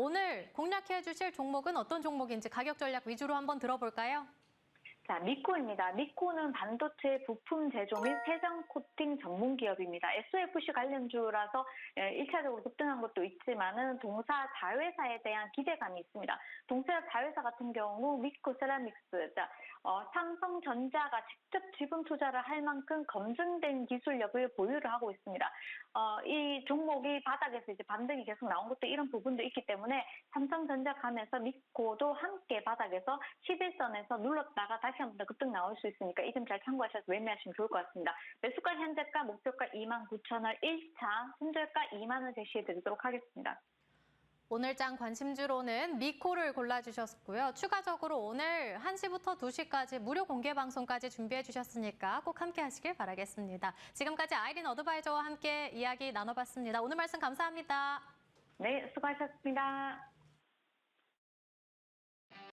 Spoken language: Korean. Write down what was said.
오늘 공략해 주실 종목은 어떤 종목인지 가격 전략 위주로 한번 들어볼까요? 자, 미코입니다. 미코는 반도체 부품 제조 및 세정 코팅 전문 기업입니다. SOFC 관련주라서 1차적으로 급등한 것도 있지만은 동사 자회사에 대한 기대감이 있습니다. 동사 자회사 같은 경우 미코 세라믹스, 삼성전자가 직접 지분 투자를 할 만큼 검증된 기술력을 보유를 하고 있습니다. 이 종목이 바닥에서 이제 반등이 계속 나온 것도 이런 부분도 있기 때문에 삼성전자 가면서 미코도 함께 바닥에서 11선에서 눌렀다가 다시 한 번 더 급등 나올 수 있으니까 이 점 잘 참고하셔서 매매하시면 좋을 것 같습니다. 매수가 현재가 목표가 29,000원 1차, 손절가 2만 원 제시해드리도록 하겠습니다. 오늘 장 관심주로는 미코를 골라주셨고요. 추가적으로 오늘 1시부터 2시까지 무료 공개 방송까지 준비해 주셨으니까 꼭 함께 하시길 바라겠습니다. 지금까지 아이린 어드바이저와 함께 이야기 나눠봤습니다. 오늘 말씀 감사합니다. 네, 수고하셨습니다.